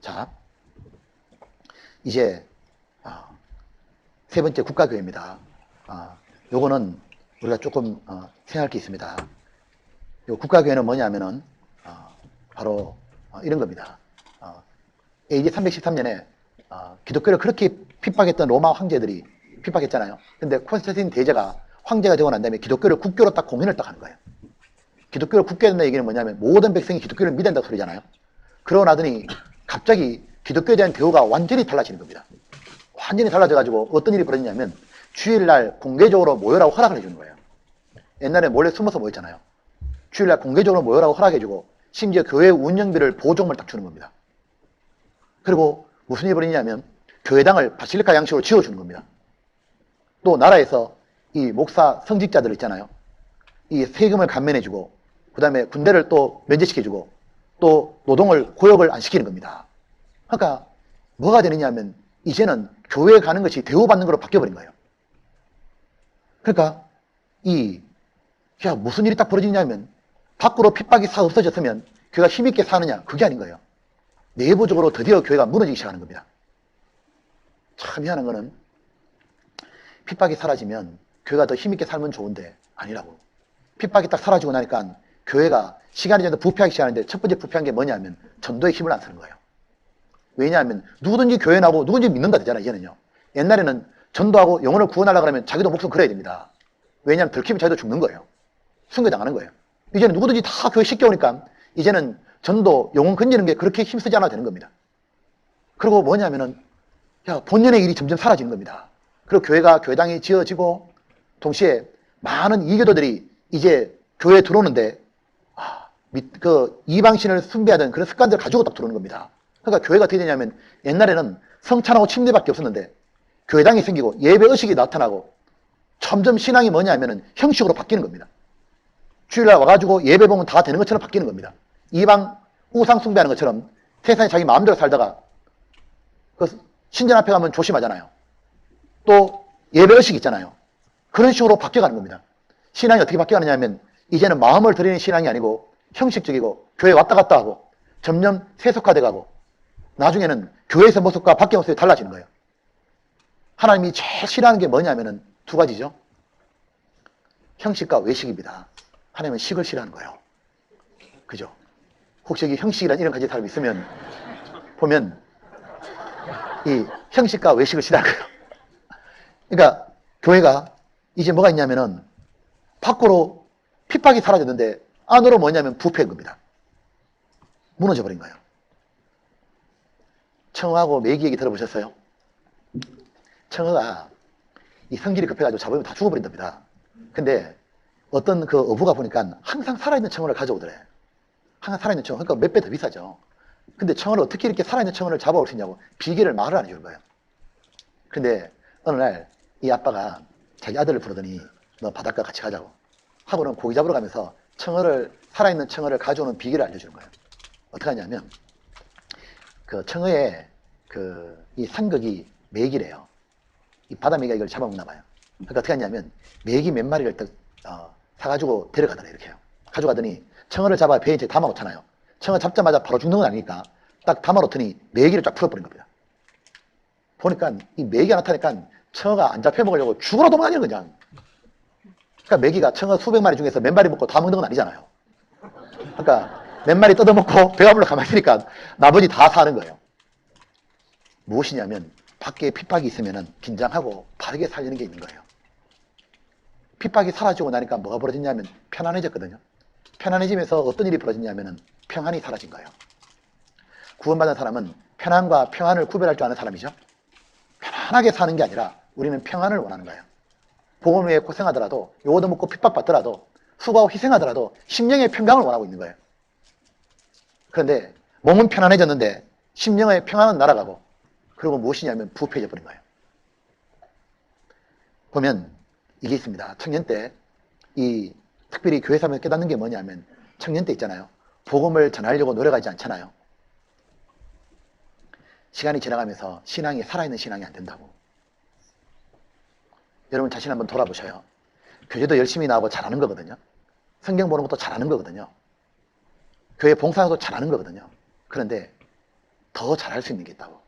자, 이제 세 번째 국가교회입니다. 요거는 우리가 조금 생각할 게 있습니다. 요 국가교회는 뭐냐면은 바로 이런 겁니다. AD 313년에 기독교를 그렇게 핍박했던 로마 황제들이 핍박했잖아요. 근데 콘스탄틴 대제가 황제가 되고 난 다음에 기독교를 국교로 딱 공인을 딱 하는 거예요. 기독교를 국교에 된다는 얘기는 뭐냐면 모든 백성이 기독교를 믿어야 된다고 소리잖아요. 그러고 나더니 갑자기 기독교에 대한 대우가 완전히 달라지는 겁니다. 완전히 달라져가지고 어떤 일이 벌어지냐면 주일날 공개적으로 모여라고 허락을 해주는 거예요. 옛날에 몰래 숨어서 모였잖아요. 주일날 공개적으로 모여라고 허락해주고 심지어 교회 운영비를 보조금을 딱 주는 겁니다. 그리고 무슨 일이 벌어지냐면 교회당을 바실리카 양식으로 지어주는 겁니다. 또 나라에서 이 목사 성직자들 있잖아요. 이 세금을 감면해주고 그 다음에 군대를 또 면제시켜주고 또 노동을 고역을 안 시키는 겁니다. 그러니까 뭐가 되느냐 하면 이제는 교회에 가는 것이 대우받는 걸로 바뀌어버린 거예요. 그러니까 무슨 일이 딱 벌어지냐면 밖으로 핍박이 싹 없어졌으면 교회가 힘있게 사느냐, 그게 아닌 거예요. 내부적으로 드디어 교회가 무너지기 시작하는 겁니다. 참 희한한 거는 핍박이 사라지면 교회가 더 힘있게 살면 좋은데 아니라고. 핍박이 딱 사라지고 나니까 교회가 시간이 지나서 부패하기 시작하는데 첫 번째 부패한 게 뭐냐면 전도에 힘을 안 쓰는 거예요. 왜냐하면 누구든지 교회 나오고 누구든지 믿는다 되잖아요. 이제는요. 옛날에는 전도하고 영혼을 구원하려고 하면 자기도 목숨 걸어야 됩니다. 왜냐하면 들키면 자기도 죽는 거예요. 순교당하는 거예요. 이제는 누구든지 다 교회 쉽게 오니까 이제는 전도, 영혼 건지는 게 그렇게 힘쓰지 않아도 되는 겁니다. 그리고 뭐냐면은 본연의 일이 점점 사라지는 겁니다. 그리고 교회가 교회당이 지어지고 동시에 많은 이교도들이 이제 교회에 들어오는데 그 이방신을 숭배하던 그런 습관들을 가지고 딱 들어오는 겁니다. 그러니까 교회가 어떻게 되냐면 옛날에는 성찬하고 침례밖에 없었는데 교회당이 생기고 예배 의식이 나타나고 점점 신앙이 뭐냐 하면은 형식으로 바뀌는 겁니다. 주일날 와가지고 예배 보면 다 되는 것처럼 바뀌는 겁니다. 이방 우상 숭배하는 것처럼 세상에 자기 마음대로 살다가 그 신전 앞에 가면 조심하잖아요. 또 예배 의식이 있잖아요. 그런 식으로 바뀌어가는 겁니다. 신앙이 어떻게 바뀌어가느냐 하면 이제는 마음을 드리는 신앙이 아니고 형식적이고 교회 왔다 갔다 하고 점점 세속화돼 가고 나중에는 교회에서 모습과 밖의 모습이 달라지는 거예요. 하나님이 제일 싫어하는 게 뭐냐면은 두 가지죠. 형식과 외식입니다. 하나님은 식을 싫어하는 거예요. 그죠? 혹시 여기 형식이란 이름 가진 사람이 있으면 보면 이 형식과 외식을 싫어하는 거예요. 그러니까 교회가 이제 뭐가 있냐면은 밖으로 핍박이 사라졌는데 안으로 뭐냐면 부패인 겁니다. 무너져 버린 거예요. 청어하고 메기 얘기 들어보셨어요? 청어가 이 성질이 급해가지고 잡으면 다 죽어버린답니다. 근데 어떤 그 어부가 보니까 항상 살아있는 청어를 가져오더래. 항상 살아있는 청어. 그러니까 몇 배 더 비싸죠. 근데 청어를 어떻게 이렇게 살아있는 청어를 잡아올 수 있냐고 비결을 말을 안 해주는 거예요. 근데 어느 날 이 아빠가 자기 아들을 부르더니 너 바닷가 같이 가자고 하고는 고기 잡으러 가면서 살아있는 청어를 가져오는 비결을 알려주는 거예요. 어떻게 하냐면 그 청어의 이 상극이 메기래요. 이 바다 메기가 이걸 잡아먹나 봐요. 그러니까 어떻게 하냐면 메기 몇 마리를 사가지고 데려가더래. 이렇게 해요. 가져가더니 청어를 잡아 배에 이제 담아놓잖아요. 청어 잡자마자 바로 죽는 건 아니니까 딱 담아놓더니 메기를 쫙 풀어버린 겁니다. 보니까 이 메기가 나타나니까 청어가 안 잡혀 먹으려고 죽으러 도망다니는 거냐. 그러니까 메기가 청어 수백 마리 중에서 몇 마리 먹고 다 먹는 건 아니잖아요. 그러니까 몇 마리 뜯어먹고 배가 불러 가만히 있으니까 나머지 다 사는 거예요. 무엇이냐면 밖에 핍박이 있으면 긴장하고 바르게 살리는 게 있는 거예요. 핍박이 사라지고 나니까 뭐가 벌어졌냐면 편안해졌거든요. 편안해지면서 어떤 일이 벌어졌냐면 평안이 사라진 거예요. 구원받은 사람은 편안과 평안을 구별할 줄 아는 사람이죠. 편안하게 사는 게 아니라 우리는 평안을 원하는 거예요. 복음 위에 고생하더라도 요거도 먹고 핍박받더라도 수고하고 희생하더라도 심령의 평강을 원하고 있는 거예요. 그런데 몸은 편안해졌는데 심령의 평안은 날아가고 그리고 무엇이냐면 부패해져 버린 거예요. 보면 이게 있습니다. 청년 때 특별히 교회 사람에서 깨닫는 게 뭐냐면 청년 때 있잖아요. 복음을 전하려고 노력하지 않잖아요. 시간이 지나가면서 신앙이 살아있는 신앙이 안 된다고. 여러분 자신 한번 돌아보셔요. 교제도 열심히 나오고 잘하는 거거든요. 성경 보는 것도 잘하는 거거든요. 교회 봉사도 잘하는 거거든요. 그런데 더 잘할 수 있는 게 있다고.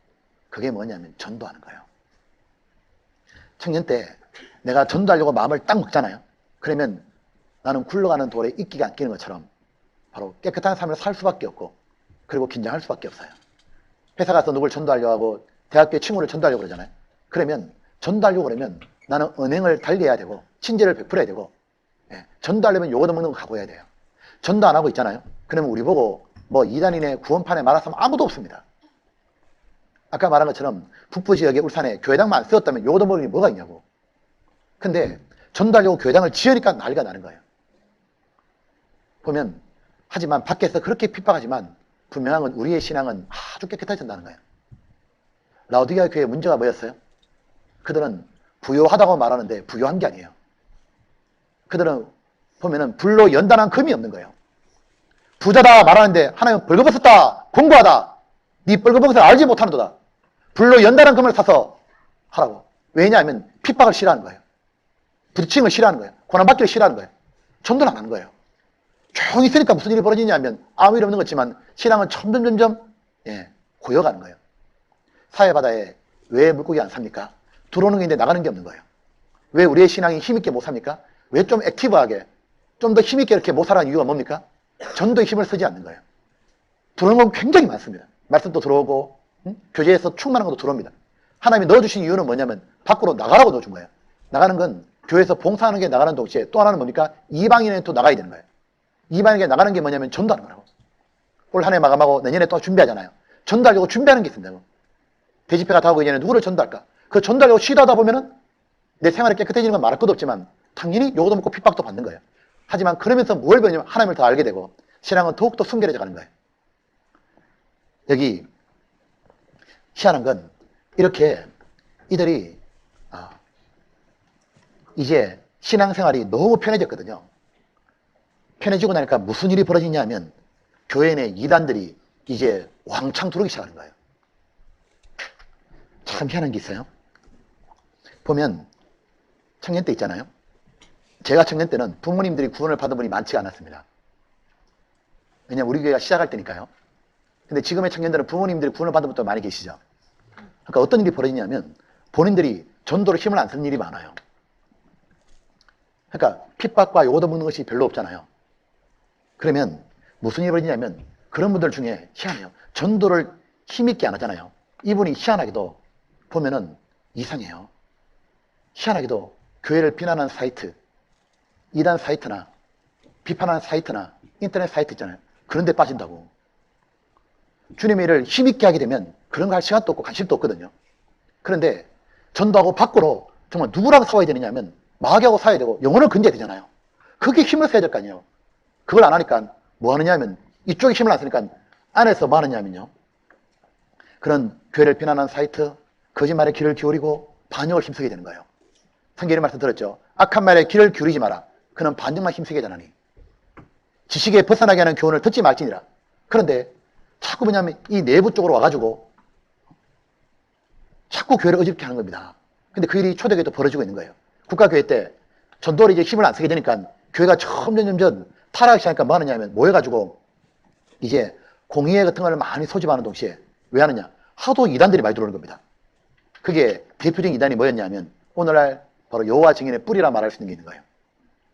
그게 뭐냐면 전도하는 거예요. 청년 때 내가 전도하려고 마음을 딱 먹잖아요. 그러면 나는 굴러가는 돌에 이끼가 안 끼는 것처럼 바로 깨끗한 삶을 살 수밖에 없고, 그리고 긴장할 수밖에 없어요. 회사 가서 누굴 전도하려고 하고 대학교 친구를 전도하려고 그러잖아요. 그러면 전도하려고 그러면 나는 언행을 달리해야 되고 친절을 베풀어야 되고, 전도하려면 요거도 먹는 거 각오해야 돼요. 전도 안 하고 있잖아요. 그러면 우리 보고 뭐 이단이네 구원판에 말았으면 아무도 없습니다. 아까 말한 것처럼 북부 지역에 울산에 교회당만 세웠다면 요거도 먹는 게 뭐가 있냐고. 근데 전도하려고 교회당을 지으니까 난리가 나는 거예요. 보면 하지만 밖에서 그렇게 핍박하지만 분명한 건 우리의 신앙은 아주 깨끗해진다는 거예요. 라오디게아 교회의 문제가 뭐였어요? 그들은 부요하다고 말하는데 부요한 게 아니에요. 그들은 보면은 불로 연단한 금이 없는 거예요. 부자다 말하는데 하나님은 벌거벗었다, 공부하다, 네 벌거벗을 알지 못하는도다. 불로 연단한 금을 사서 하라고. 왜냐하면 핍박을 싫어하는 거예요. 부딪힘을 싫어하는 거예요. 고난받기를 싫어하는 거예요. 전도를 안 하는 거예요. 조용히 있으니까 무슨 일이 벌어지냐면 아무 일 없는 것지만 신앙은 점점 고여가는 거예요. 사회바다에 왜 물고기 안 삽니까? 들어오는 게 있는데 나가는 게 없는 거예요. 왜 우리의 신앙이 힘있게 못 삽니까? 왜 좀 액티브하게 좀 더 힘있게 이렇게 못 살아가는 이유가 뭡니까? 전도에 힘을 쓰지 않는 거예요. 들어오는 건 굉장히 많습니다. 말씀도 들어오고 교제에서 충만한 것도 들어옵니다. 하나님이 넣어주신 이유는 뭐냐면 밖으로 나가라고 넣어준 거예요. 나가는 건 교회에서 봉사하는 게 나가는 동시에 또 하나는 뭡니까? 이방인은 또 나가야 되는 거예요. 이방인에게 나가는 게 뭐냐면 전도하는 거라고. 올 한 해 마감하고 내년에 또 준비하잖아요. 전도하려고 준비하는 게 있습니다. 대집회가 다 하고 이제는 누구를 전도할까? 그 전도하려고 쉬다 하다 보면은 내 생활이 깨끗해지는 건 말할 것도 없지만 당연히 요거도 먹고 핍박도 받는 거예요. 하지만 그러면서 뭘 배우냐면 하나님을 더 알게 되고 신앙은 더욱더 순결해져 가는 거예요. 여기 희한한 건 이렇게 이들이 이제 신앙생활이 너무 편해졌거든요. 편해지고 나니까 무슨 일이 벌어지냐면 교회 내 이단들이 이제 왕창 들어오기 시작하는 거예요. 참 희한한 게 있어요. 보면 청년 때 있잖아요. 제가 청년 때는 부모님들이 구원을 받은 분이 많지가 않았습니다. 왜냐면 우리 교회가 시작할 때니까요. 근데 지금의 청년들은 부모님들이 구원을 받은 분도 많이 계시죠. 그러니까 어떤 일이 벌어지냐면 본인들이 전도로 힘을 안 쓰는 일이 많아요. 그러니까 핍박과 요거도 먹는 것이 별로 없잖아요. 그러면 무슨 일이 벌어지냐면 그런 분들 중에 희한해요. 전도를 힘있게 안 하잖아요. 이분이 희한하게도 보면은 이상해요. 희한하게도 교회를 비난하는 사이트, 이단 사이트나 비판하는 사이트나 인터넷 사이트 있잖아요. 그런 데 빠진다고. 주님의 일을 힘있게 하게 되면 그런 거 할 시간도 없고 관심도 없거든요. 그런데 전도하고 밖으로 정말 누구랑 싸워야 되느냐 하면 마귀하고 싸워야 되고 영혼을 건져야 되잖아요. 그게 힘을 써야 될 거 아니에요. 그걸 안 하니까 뭐 하느냐 하면 이쪽에 힘을 안 쓰니까 안에서 뭐 하느냐 하면요. 그런 교회를 비난하는 사이트, 거짓말에 귀를 기울이고 반역을 힘쓰게 되는 거예요. 성경의 말씀 들었죠? 악한 말에 귀를 기울이지 마라. 그는 반역만 힘쓰게 되나니. 지식에 벗어나게 하는 교훈을 듣지 말지니라. 그런데 자꾸 뭐냐면 이 내부 쪽으로 와가지고 자꾸 교회를 어지럽게 하는 겁니다. 근데 그 일이 초대교회도 벌어지고 있는 거예요. 국가교회 때 전도를 이제 힘을 안 쓰게 되니까 교회가 점점 타락하기 시작하니까 뭐 하느냐 하면 모여가지고 이제 공의회 같은 걸 많이 소집하는 동시에 왜 하느냐? 하도 이단들이 많이 들어오는 겁니다. 그게 대표적인 이단이 뭐였냐 하면 오늘날 바로 여호와 증인의 뿌리라 말할 수 있는 게 있는 거예요.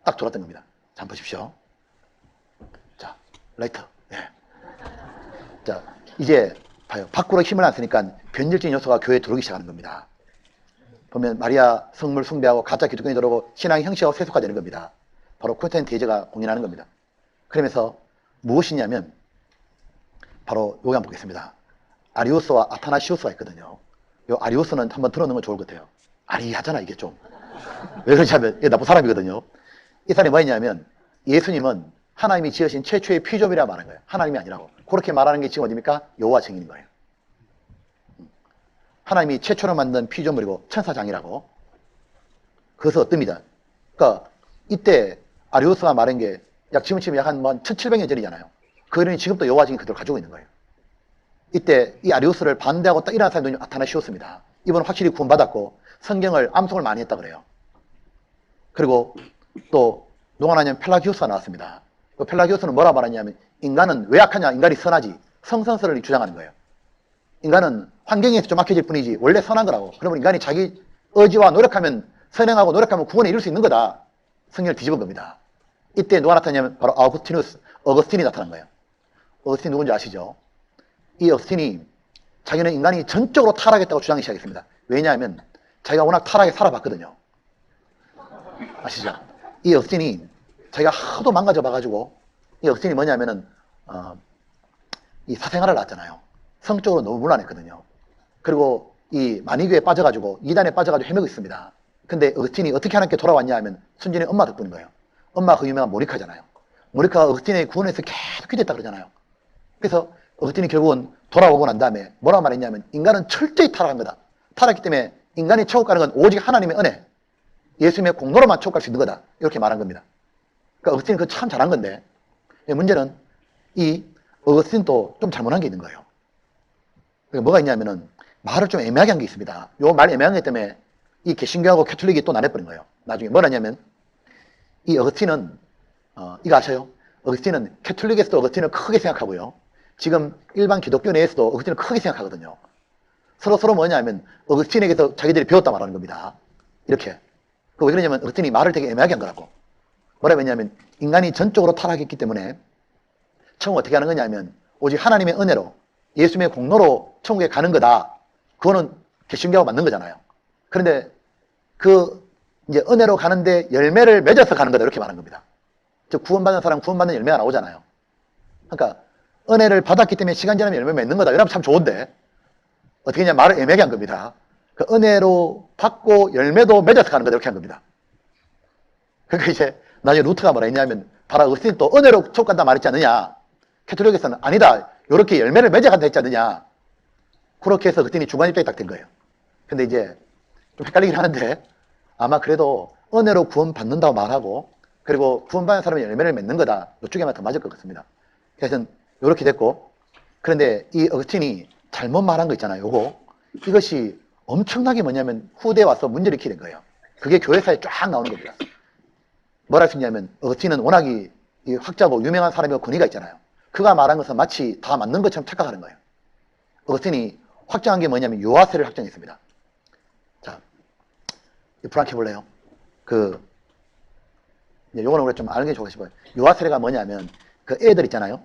딱 돌았던 겁니다. 자, 한번 보십시오. 자, 라이터. 네. 자, 이제 봐요. 밖으로 힘을 안 쓰니까 변질적인 요소가 교회에 들어오기 시작하는 겁니다. 보면 마리아 성물 숭배하고 가짜 기독교인이 들어오고 신앙이 형식하고 세속화되는 겁니다. 바로 콘텐츠 대제가 공연하는 겁니다. 그러면서 무엇이냐면 바로 여기 한번 보겠습니다. 아리우스와 아타나시우스가 있거든요. 요 아리우스는 한번 들어놓는 건 좋을 것 같아요. 아리하잖아 이게 좀. 왜 그러냐면 이게 나쁜 사람이거든요. 이 사람이 뭐였냐면 예수님은 하나님이 지으신 최초의 피조물이라 말하는 거예요. 하나님이 아니라고. 그렇게 말하는 게 지금 어디입니까? 여호와 증인인 거예요. 하나님이 최초로 만든 피조물이고 천사장이라고. 그래서 어떻습니다. 그러니까 이때 아리우스가 말한 게 약 지금 약 한 1700년 전이잖아요. 그 이론이 지금도 여호와 증인 그대로 가지고 있는 거예요. 이때 이 아리우스를 반대하고 딱 일어난 사람이 아타나시우스입니다. 이분은 확실히 구원받았고 성경을 암송을 많이 했다 그래요. 그리고 또 누가 나냐면 펠라기우스가 나왔습니다. 그 펠라기우스는 뭐라 말하냐면 인간은 왜 악하냐? 인간이 선하지. 성선설을 주장하는 거예요. 인간은 환경에서 좀 악해질 뿐이지 원래 선한 거라고. 그러면 인간이 자기 의지와 노력하면, 선행하고 노력하면 구원에 이룰 수 있는 거다. 성경을 뒤집은 겁니다. 이때 누가 나타나냐면 바로 어거스틴이 나타난 거예요. 어거스틴 누군지 아시죠? 이 어거스틴이 자기는 인간이 전적으로 타락했다고 주장하기 시작했습니다. 왜냐하면 자기가 워낙 타락에 살아봤거든요. 아시죠? 이 어거스틴이 자기가 하도 망가져 봐가지고, 이 어거스틴이 뭐냐면은 이 사생활을 낳았잖아요. 성적으로 너무 문란했거든요. 그리고 이 만이교에 빠져가지고 이단에 빠져가지고 헤매고 있습니다. 근데 어거스틴이 어떻게 하나님께 돌아왔냐 하면 순전히 엄마 덕분인 거예요. 엄마가 그 유명한 모니카잖아요. 모니카가 어거스틴의 구원에서 계속 기도했다 그러잖아요. 그래서 어거스틴이 결국은 돌아오고 난 다음에 뭐라고 말했냐면 인간은 철저히 타락한 거다. 타락했기 때문에 인간이 천국 가는 건 오직 하나님의 은혜, 예수님의 공로로만 천국 갈 수 있는 거다. 이렇게 말한 겁니다. 그러니까 어거스틴이 그거 참 잘한 건데, 문제는 이 어거스틴도 좀 잘못한 게 있는 거예요. 뭐가 있냐면은 말을 좀 애매하게 한 게 있습니다. 요 말 애매한 것 때문에 이 개신교하고 캐톨릭이 또 나눠버린 거예요. 나중에 뭐라냐면 이 어거스틴은 이거 아셔요? 어거스틴은 캐톨릭에서도 어거스틴을 크게 생각하고요. 지금 일반 기독교 내에서도 어거스틴을 크게 생각하거든요. 서로 뭐냐면 어거스틴에게서 자기들이 배웠다 말하는 겁니다. 이렇게. 왜 그러냐면 어거스틴이 말을 되게 애매하게 한 거라고. 뭐라고 했냐면 인간이 전적으로 타락했기 때문에 천국 어떻게 하는 거냐면 오직 하나님의 은혜로 예수님의 공로로 천국에 가는 거다. 그거는 개신교하고 맞는 거잖아요. 그런데 그 이제 은혜로 가는데 열매를 맺어서 가는 거다. 이렇게 말한 겁니다. 즉 구원받는 사람 구원받는 열매가 나오잖아요. 그러니까 은혜를 받았기 때문에 시간 지나면 열매 맺는 거다. 이러면 참 좋은데 어떻게 했냐 말을 애매하게 한 겁니다. 그 은혜로 받고 열매도 맺어서 가는 거다. 이렇게 한 겁니다. 그러니까 이제 나중에 루트가 뭐라 했냐면 바로 어거스틴이 또 은혜로 천국 간다 말했지 않느냐. 캐톨릭에서는 아니다. 이렇게 열매를 맺어간다 했지 않느냐. 그렇게 해서 그랬더니 주관 입장이 딱 된 거예요. 근데 이제 좀 헷갈리긴 하는데 아마 그래도 은혜로 구원 받는다고 말하고 그리고 구원받는 사람이 열매를 맺는 거다. 이쪽에만 더 맞을 것 같습니다. 그래서 이렇게 됐고, 그런데 이 어거스틴이 잘못 말한 거 있잖아요. 이것이 엄청나게 뭐냐면 후대에 와서 문제를 일으키는 거예요. 그게 교회사에 쫙 나오는 겁니다. 뭐라 할 수 있냐면 어거스틴은 워낙이 학자고 유명한 사람이고 권위가 있잖아요. 그가 말한 것은 마치 다 맞는 것처럼 착각하는 거예요. 어거스틴이 확정한 게 뭐냐면 요하세를 확정했습니다. 자, 브랑케 볼래요? 요거는 우리가 좀 아는 게 좋을까 싶어요. 요하세례가 뭐냐면 그 애들 있잖아요.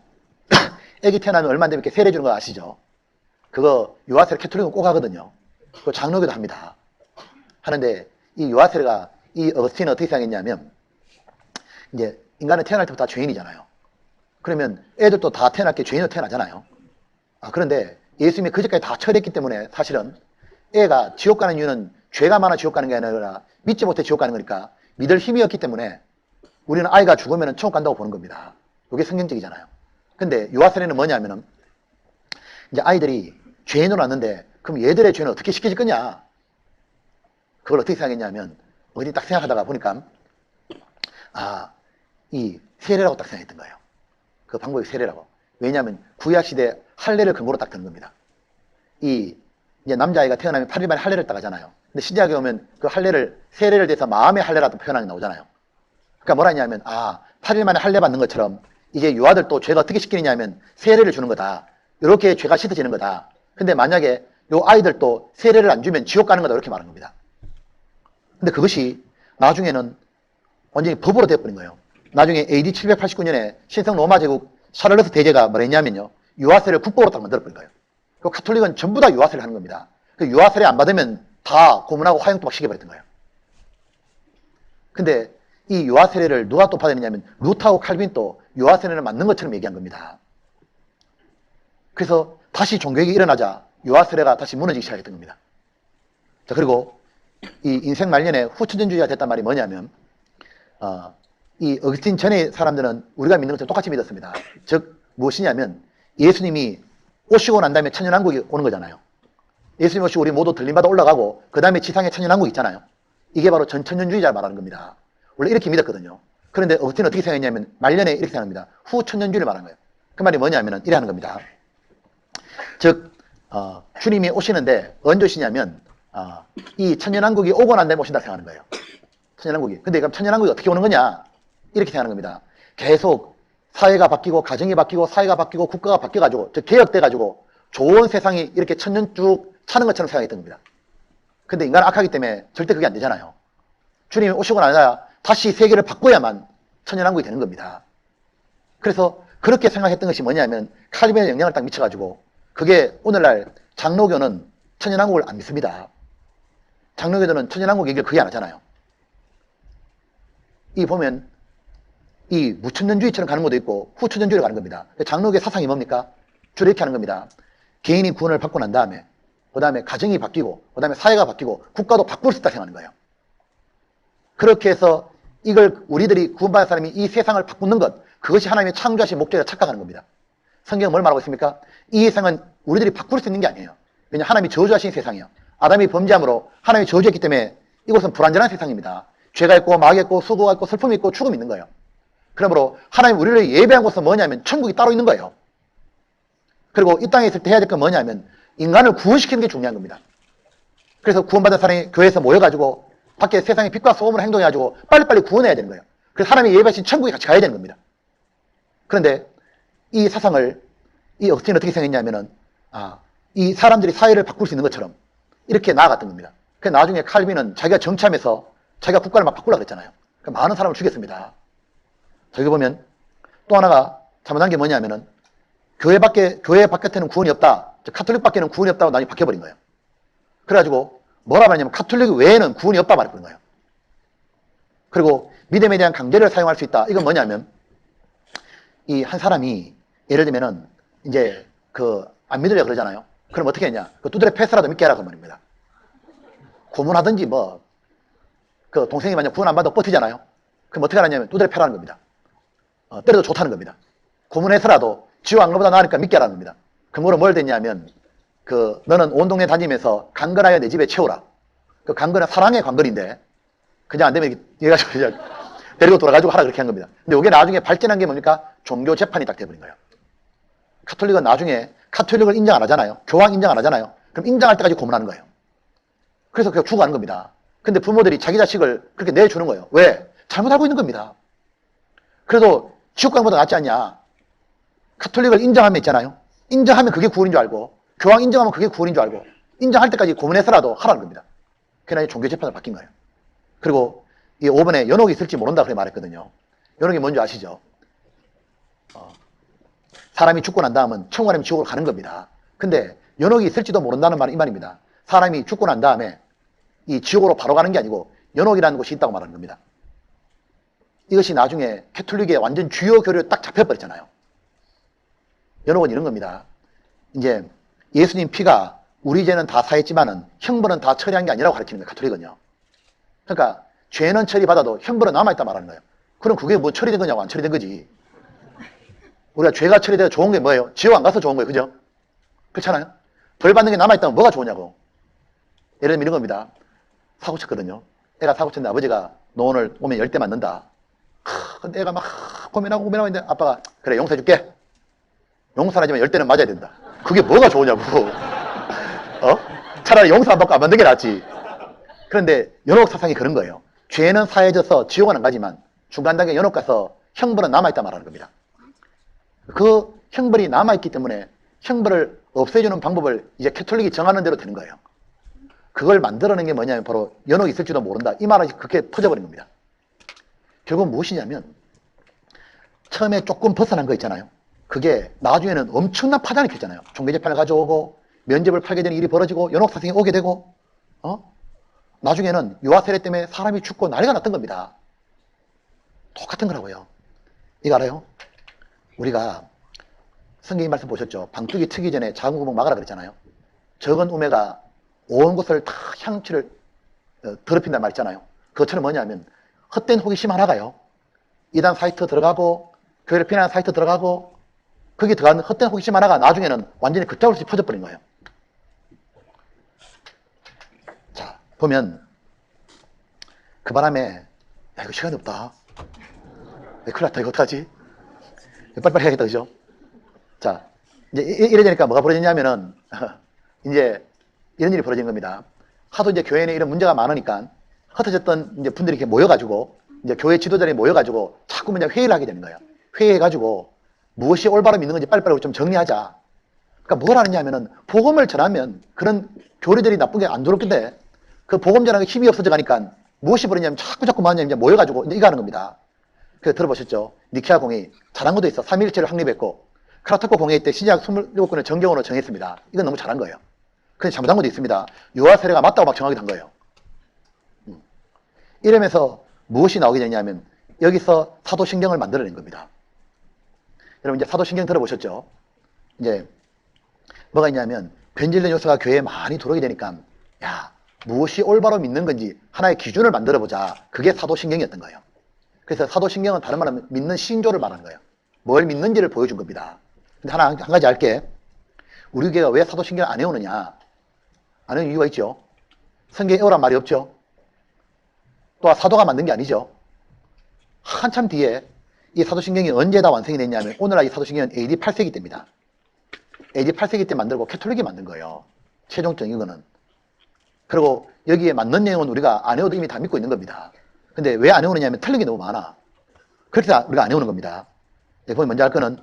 애기 태어나면 얼마 안 되면 이렇게 세례 주는 거 아시죠? 그거 요하세례 캐톨릭은 꼭 하거든요. 그거 장로교도 합니다. 하는데 이 요하세례가 이 어거스틴은 어떻게 생각했냐면 이제 인간은 태어날 때부터 다 죄인이잖아요. 그러면 애들도 다 태어날 게 죄인으로 태어나잖아요. 그런데 예수님이 그제까지 다 처리했기 때문에 사실은 애가 지옥 가는 이유는 죄가 많아 지옥 가는 게 아니라 믿지 못해 지옥 가는 거니까 믿을 힘이 없기 때문에 우리는 아이가 죽으면 천국 간다고 보는 겁니다. 이게 성경적이잖아요. 근데 요하세례는 뭐냐면은 이제 아이들이 죄인으로 왔는데 그럼 얘들의 죄는 어떻게 씻겨질 거냐? 그걸 어떻게 생각했냐면 어디 딱 생각하다가 보니까 이 세례라고 딱 생각했던 거예요. 그 방법이 세례라고. 왜냐하면 구약시대 할례를 근거로 딱 드는 겁니다. 이제 남자아이가 태어나면 8일 만에 할례를 딱 하잖아요. 근데 신약에 오면 그 할례를 세례를 대해서 마음의 할례라고 표현하게 나오잖아요. 그러니까 뭐라 했냐면 8일 만에 할례 받는 것처럼 이제 유아들도 죄가 어떻게 씻기느냐면 세례를 주는 거다. 이렇게 죄가 씻어지는 거다. 근데 만약에 요 아이들도 세례를 안 주면 지옥 가는 거다. 이렇게 말하는 겁니다. 근데 그것이 나중에는 완전히 법으로 되어버린 거예요. 나중에 AD 789년에 신성 로마 제국 샤를로스 대제가 뭐 했냐면요. 유아세례를 국법으로 딱 만들어버린 거예요. 그 가톨릭은 전부 다 유아세례를 하는 겁니다. 그 유아세례 안 받으면 다 고문하고 화형도 막 시켜버렸던 거예요. 근데 이 유아세례를 누가 또 받았느냐면 루터하고 칼빈도 유아세례를 맞는 것처럼 얘기한 겁니다. 그래서 다시 종교개혁이 일어나자 유아세례가 다시 무너지기 시작했던 겁니다. 자, 그리고 이 인생 말년에 후천전주의가 됐단 말이 뭐냐면 이 어거스틴 전의 사람들은 우리가 믿는 것처럼 똑같이 믿었습니다. 즉 무엇이냐면 예수님이 오시고 난 다음에 천년왕국이 오는 거잖아요. 예수님 오시고 우리 모두 들림받아 올라가고 그 다음에 지상에 천년왕국 있잖아요. 이게 바로 전천년주의자를 말하는 겁니다. 원래 이렇게 믿었거든요. 그런데 어거스틴은 어떻게 생각했냐면 말년에 이렇게 생각합니다. 후천년주의를 말하는 거예요. 그 말이 뭐냐면 이래 하는 겁니다. 즉 주님이 오시는데 언제 오시냐면 이 천년왕국이 오고 난 다음에 오신다 생각하는 거예요. 천년왕국이. 근데 그럼 천년왕국이 어떻게 오는 거냐? 이렇게 생각하는 겁니다. 계속 사회가 바뀌고 가정이 바뀌고 사회가 바뀌고 국가가 바뀌어가지고 즉 개혁돼가지고 좋은 세상이 이렇게 천년 쭉 사는 것처럼 생각했던 겁니다. 근데 인간은 악하기 때문에 절대 그게 안 되잖아요. 주님이 오시고 나야 다시 세계를 바꿔야만 천년왕국이 되는 겁니다. 그래서 그렇게 생각했던 것이 뭐냐면 칼빈의 영향을 딱 미쳐가지고 그게 오늘날 장로교는 천년왕국을 안 믿습니다. 장로교들은 천년왕국 얘기를 거의 안 하잖아요. 이 보면 이 무천년주의처럼 가는 것도 있고 후천년주의로 가는 겁니다. 장로교의 사상이 뭡니까? 주로 이렇게 하는 겁니다. 개인이 구원을 받고 난 다음에 그 다음에 가정이 바뀌고 그 다음에 사회가 바뀌고 국가도 바꿀 수 있다 생각하는 거예요. 그렇게 해서 이걸 우리들이 구원받은 사람이 이 세상을 바꾸는 것, 그것이 하나님의 창조하신 목적이라 착각하는 겁니다. 성경은 뭘 말하고 있습니까? 이 세상은 우리들이 바꿀 수 있는 게 아니에요. 왜냐하면 하나님이 저주하신 세상이에요. 아담이 범죄함으로 하나님이 저주했기 때문에 이곳은 불완전한 세상입니다. 죄가 있고 마귀가 있고 수고가 있고 슬픔이 있고 죽음이 있는 거예요. 그러므로 하나님 우리를 예배한 곳은 뭐냐면 천국이 따로 있는 거예요. 그리고 이 땅에 있을 때 해야 될 건 뭐냐면 인간을 구원시키는 게 중요한 겁니다. 그래서 구원받은 사람이 교회에서 모여가지고 밖에 세상에 빛과 소금으로 행동해가지고 빨리빨리 구원해야 되는 거예요. 그래서 하나님이 예배하신 천국에 같이 가야 되는 겁니다. 그런데 이 사상을 이 억스틴은 어떻게 생각했냐면은 이 사람들이 사회를 바꿀 수 있는 것처럼 이렇게 나아갔던 겁니다. 그래서 나중에 칼빈은 자기가 정치하면서 자기가 국가를 막 바꾸려고 했잖아요. 많은 사람을 죽였습니다. 저기 보면 또 하나가 잘못한 게 뭐냐면은 교회 바깥에는 구원이 없다. 카톨릭 밖에는 구원이 없다고 나중에 바뀌어버린 거예요. 그래가지고 뭐라 말하냐면 카톨릭 외에는 구원이 없다 말해버린 거예요. 그리고 믿음에 대한 강제를 사용할 수 있다. 이건 뭐냐면 이 한 사람이 예를 들면은 이제 안 믿으려 그러잖아요. 그럼 어떻게 했냐? 두드려 패스라도 믿게 하라고 말입니다. 고문하든지 동생이 만약 구원 안 받아도 버티잖아요. 그럼 어떻게 하냐면 두드려 패라는 겁니다. 때려도 좋다는 겁니다. 고문해서라도 지옥 안 가보다 나으니까 믿게 하라는 겁니다. 그러므로 뭘 됐냐면 너는 온 동네 다니면서 강건하여 내 집에 채우라. 강건은 사랑의 관건인데 그냥 안 되면 얘가지고 그냥 데리고 돌아가지고 하라 그렇게 한 겁니다. 근데 이게 나중에 발전한 게 뭡니까? 종교 재판이 딱 돼버린 거예요. 카톨릭은 나중에 카톨릭을 인정 안 하잖아요. 교황 인정 안 하잖아요. 그럼 인정할 때까지 고문하는 거예요. 그래서 그냥 죽어가는 겁니다. 근데 부모들이 자기 자식을 그렇게 내주는 거예요. 왜? 잘못 알고 있는 겁니다. 그래도 지옥 가는 것보다 낫지 않냐. 카톨릭을 인정하면 있잖아요. 인정하면 그게 구원인 줄 알고 교황 인정하면 그게 구원인 줄 알고 인정할 때까지 고문해서라도 하라는 겁니다. 그러나 종교 재판을 바뀐 거예요. 그리고 이 5번에 연옥이 있을지 모른다 그렇게 말했거든요. 연옥이 뭔지 아시죠? 사람이 죽고 난 다음은 천국 아니면 지옥으로 가는 겁니다. 근데 연옥이 있을지도 모른다는 말은 이 말입니다. 사람이 죽고 난 다음에 이 지옥으로 바로 가는 게 아니고 연옥이라는 곳이 있다고 말하는 겁니다. 이것이 나중에 캐톨릭의 완전 주요 교류에 딱 잡혀버렸잖아요. 연옥은 이런 겁니다. 이제 예수님 피가 우리 죄는 다 사했지만은 형벌은 다 처리한 게 아니라고 가르치는 거예요. 가톨릭은요. 그러니까 죄는 처리받아도 형벌은 남아있다 말하는 거예요. 그럼 그게 뭐 처리된 거냐고 안 처리된 거지. 우리가 죄가 처리돼서 좋은 게 뭐예요? 지옥 안 가서 좋은 거예요. 그죠? 그렇잖아요? 벌 받는 게 남아있다면 뭐가 좋으냐고. 예를 들면 이런 겁니다. 사고 쳤거든요. 애가 사고 쳤는데 아버지가 너 오늘 오면 10대 맞는다. 근데 애가 막 고민하고 있는데 아빠가 그래 용서해줄게. 용서하지만 10대는 맞아야 된다. 그게 뭐가 좋으냐고. 차라리 용서 안 받고 안 받는 게 낫지. 그런데 연옥 사상이 그런 거예요. 죄는 사해져서 지옥은 안 가지만 중간 단계 연옥 가서 형벌은 남아있다 말하는 겁니다. 그 형벌이 남아있기 때문에 형벌을 없애주는 방법을 이제 캐톨릭이 정하는 대로 되는 거예요. 그걸 만들어낸 게 뭐냐면 바로 연옥이 있을지도 모른다. 이 말은 그렇게 터져버린 겁니다. 결국 무엇이냐면 처음에 조금 벗어난 거 있잖아요. 그게 나중에는 엄청난 파장을 켰잖아요. 종교재판을 가져오고 면접을 팔게 되는 일이 벌어지고 연옥사상이 오게 되고 나중에는 유아 세례 때문에 사람이 죽고 난리가 났던 겁니다. 똑같은 거라고요. 이거 알아요? 우리가 성경의 말씀 보셨죠? 방뚜기 트기 전에 작은 구멍 막아라 그랬잖아요. 적은 우매가 온 곳을 다 향취를 더럽힌단 말 있잖아요. 그것처럼 뭐냐면 헛된 호기심 하나가요. 이단 사이트 들어가고 교회를 비난하는 사이트 들어가고 거기 들어가는 헛된 호기심 하나가 나중에는 완전히 걷잡을 수 없이 퍼져버린 거예요. 자, 보면 그 바람에 야 이거 시간이 없다. 큰일 났다. 이거 어떡하지? 빨리빨리 해야겠다. 그죠? 자, 이제 이래 되니까 뭐가 벌어졌냐면은 이제 이런 일이 벌어진 겁니다. 하도 이제 교회에 이런 문제가 많으니까 흩어졌던 이제 분들이 이렇게 모여가지고 이제 교회 지도자들이 모여가지고 자꾸 이제 회의를 하게 되는 거예요. 회의해가지고 무엇이 올바로 믿는 건지 빨리빨리 좀 정리하자. 그러니까 뭘 하느냐 하면은 복음을 전하면 그런 교리들이 나쁜 게 안 들어올긴데 그 복음 전하기 힘이 없어져 가니까 무엇이 벌어지냐면 자꾸 뭐하냐면 이제 모여가지고 이제 이거 하는 겁니다. 그 들어보셨죠? 니케아 공의 잘한 것도 있어. 삼위일체를 확립했고 크라토코 공회의 때 신약 27권을 정경으로 정했습니다. 이건 너무 잘한 거예요. 근데 잘못한 것도 있습니다. 유아 세례가 맞다고 막 정하기도 한 거예요. 이러면서 무엇이 나오게 되냐면 여기서 사도신경을 만들어낸 겁니다. 여러분 이제 사도신경 들어보셨죠? 이제 뭐가 있냐면 변질된 요소가 교회에 많이 들어오게 되니까 야 무엇이 올바로 믿는 건지 하나의 기준을 만들어보자. 그게 사도신경이었던 거예요. 그래서 사도신경은 다른 말하면 믿는 신조를 말하는 거예요. 뭘 믿는지를 보여준 겁니다. 근데 한 가지 알게. 우리 교회가 왜 사도신경을 안 외우느냐? 안 외우는 이유가 있죠. 성경에 외우란 말이 없죠. 또 사도가 만든 게 아니죠. 한참 뒤에 이 사도신경이 언제 다 완성이 됐냐면 오늘날 이 사도신경은 AD 8세기 때입니다. AD 8세기 때 만들고 캐톨릭이 만든 거예요. 최종적인 거는. 그리고 여기에 맞는 내용은 우리가 안 외워도 이미 다 믿고 있는 겁니다. 근데 왜 안 외우느냐 하면 틀린 게 너무 많아. 그래서 우리가 안 외우는 겁니다. 보면 먼저 할 거는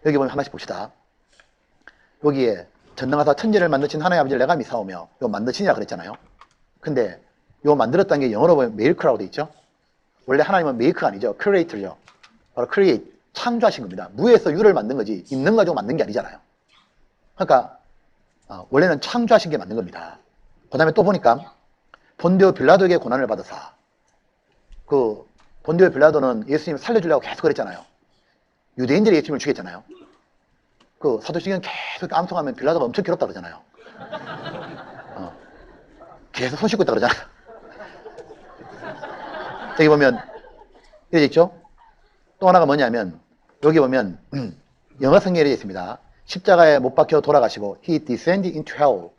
여기 보면 하나씩 봅시다. 여기에 전능하사 천지를 만드신 하나님 아버지를 내가 믿사오며 요 만드시니라 그랬잖아요. 근데 요 만들었다는 게 영어로 보면 메이크라고 돼 있죠. 원래 하나님은 메이크가 아니죠. 크리에이터죠. 바로 크리에이트, 창조하신 겁니다. 무에서 유를 만든 거지 있는 거 가지고 만든 게 아니잖아요. 그러니까 원래는 창조하신 게 만든 겁니다. 그 다음에 또 보니까 본디오 빌라도에게 고난을 받으사 그 본디오 빌라도는 예수님을 살려주려고 계속 그랬잖아요. 유대인들이 예수님을 죽였잖아요. 그 사도신경 계속 암송하면 빌라도가 엄청 괴롭다 그러잖아요. 계속 손 씻고 있다 그러잖아요. 여기 보면 이렇게 있죠. 또 하나가 뭐냐면 여기 보면 영어 성경에 있습니다. 십자가에 못 박혀 돌아가시고 He descended into hell.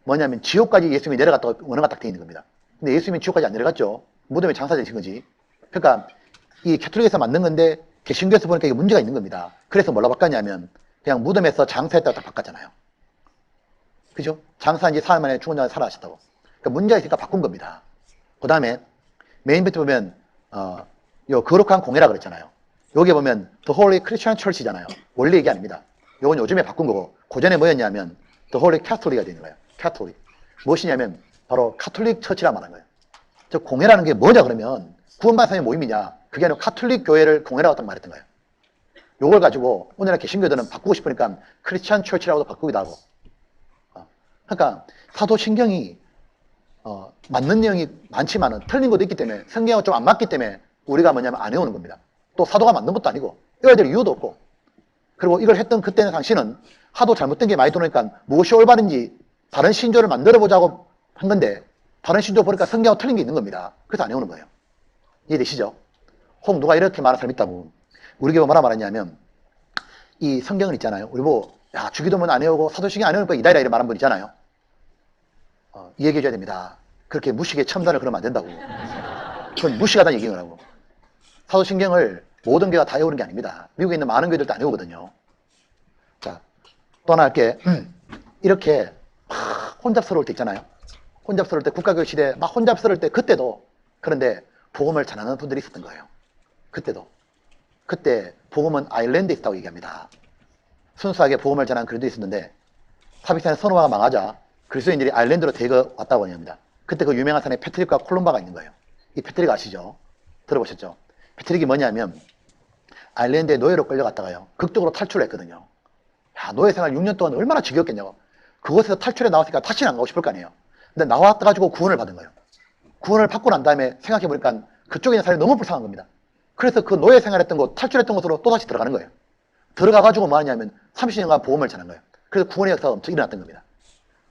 뭐냐면 지옥까지 예수님이 내려갔다고 원어가 딱 되어 있는 겁니다. 근데 예수님이 지옥까지 안 내려갔죠. 무덤에 장사되신 거지. 그러니까 이 캐톨릭에서 만든 건데 개신교에서 보니까 이게 문제가 있는 겁니다. 그래서 뭘로 바꿨냐면 그냥 무덤에서 장사했다고 딱 바꿨잖아요. 그죠? 장사한 지 사흘 만에 죽은 자가 살아나셨다고. 그러니까 문제가 있으니까 바꾼 겁니다. 그 다음에 메인 배트 보면 요 거룩한 공예라 그랬잖아요. 여기 보면 The Holy Christian Church이잖아요. 원래 이게 아닙니다. 요건 요즘에 바꾼 거고 고전에 뭐였냐면 The Holy Catholic가 되는 거예요. Catholic. 무엇이냐면 바로 카톨릭 처치라 말하는 거예요. 저 공예라는 게 뭐냐 그러면 구원받은 사람의 모임이냐 그게 아니라 카톨릭 교회를 공예라고 딱 말했던 거예요. 요걸 가지고 오늘날 개신교들은 바꾸고 싶으니까 크리스찬 처치라고도 바꾸기도 하고 그러니까 사도신경이 맞는 내용이 많지만은 틀린 것도 있기 때문에 성경하고 좀 안 맞기 때문에 우리가 뭐냐면 안 외우는 겁니다. 또 사도가 만든 것도 아니고 외워야 될 이유도 없고 그리고 이걸 했던 그때는 당신은 하도 잘못된 게 많이 들어오니까 무엇이 올바른지 다른 신조를 만들어 보자고 한 건데 다른 신조 보니까 성경하고 틀린 게 있는 겁니다. 그래서 안 외우는 거예요. 이해되시죠? 혹 누가 이렇게 말하는 사람 있다고 우리 교회 뭐라 말했냐면 이 성경을 있잖아요. 우리 뭐 야 주기도문 안 외우고 사도신경 안 외우니까 이다이라 이런 말한 분 있잖아요. 이 얘기해 줘야 됩니다. 그렇게 무식에 첨단을 그러면 안 된다고. 그건 무식하다는 얘기라고. 사도신경을 모든 교회가 다 외우는 게 아닙니다. 미국에 있는 많은 교회들도 안 외우거든요. 자, 또 하나 할게. 이렇게 혼잡스러울 때 있잖아요. 혼잡스러울 때 국가교육 시대 막 혼잡스러울 때 그때도 그런데 복음을 전하는 분들이 있었던 거예요. 그때도. 그때 복음은 아일랜드에 있다고 얘기합니다. 순수하게 복음을 전하는 그들도 있었는데 사빅산의 선호화가 망하자 그리스도인들이 아일랜드로 대거 왔다고 합니다. 그때 그 유명한 산에 패트릭과 콜룸바가 있는 거예요. 이 패트릭 아시죠? 들어보셨죠? 패트릭이 뭐냐면 아일랜드에 노예로 끌려갔다가요. 극적으로 탈출을 했거든요. 야, 노예 생활 6년 동안 얼마나 지겹겠냐고. 그곳에서 탈출해 나왔으니까 다시는 안 가고 싶을 거 아니에요. 근데 나와가지고 구원을 받은 거예요. 구원을 받고 난 다음에 생각해보니까 그쪽에 있는 사람이 너무 불쌍한 겁니다. 그래서 그 노예 생활했던 곳, 탈출했던 곳으로 또다시 들어가는 거예요. 들어가가지고 뭐 하냐면 30년간 보험을 전한 거예요. 그래서 구원의 역사가 엄청 일어났던 겁니다.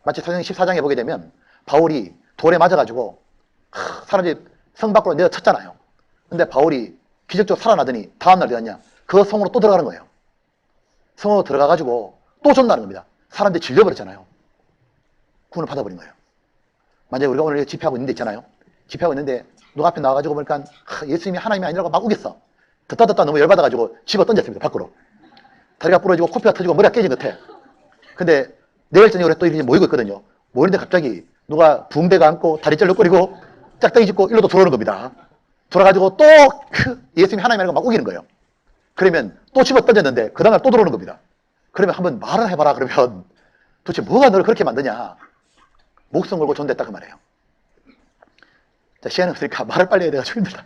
마치 사도행 14장에 보게 되면 바울이 돌에 맞아가지고 사람들이 성 밖으로 내어쳤잖아요. 근데 바울이 기적적으로 살아나더니 다음날 되었냐? 그 성으로 또 들어가는 거예요. 성으로 들어가가지고 또 전도하는 겁니다. 사람들이 질려버렸잖아요. 구원을 받아버린 거예요. 만약에 우리가 오늘 집회하고 있는 데 있잖아요. 집회하고 있는데 누가 앞에 나와가지고 보니까 예수님이 하나님이 아니라고 막 우겼어. 듣다 너무 열받아가지고 집어 던졌습니다. 밖으로. 다리가 부러지고 코피가 터지고 머리가 깨진 것 같아. 근데 내일 저녁에 또 이렇게 모이고 있거든요. 모이는데 갑자기 누가 붕대가 안고 다리 쩔룩거리고 짝대기 짚고 일로 또 들어오는 겁니다. 돌아가지고 또 예수님이 하나님 아니라고 막 우기는 거예요. 그러면 또 집어 던졌는데 그 다음날 또 들어오는 겁니다. 그러면 한번 말을 해봐라. 그러면 도대체 뭐가 너를 그렇게 만드냐. 목숨 걸고 존댔다 그 말이에요. 자, 시간이 없으니까 말을 빨리 해야 돼가지고 힘들다.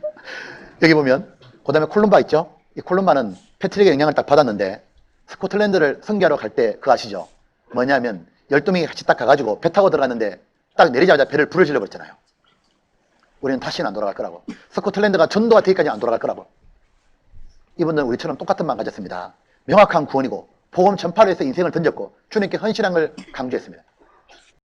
여기 보면 그 다음에 콜룸바 있죠. 이 콜룸바는 패트릭의 영향을 딱 받았는데 스코틀랜드를 선교하러 갈 때 그거 아시죠? 뭐냐면 12명이 같이 딱 가가지고 배 타고 들어갔는데 딱 내리자마자 배를 불을 질러버렸잖아요. 우리는 다시는 안 돌아갈 거라고. 스코틀랜드가 전도가 되기까지 안 돌아갈 거라고. 이분들은 우리처럼 똑같은 마음 가졌습니다. 명확한 구원이고 복음 전파를 해서 인생을 던졌고 주님께 헌신한 걸 강조했습니다.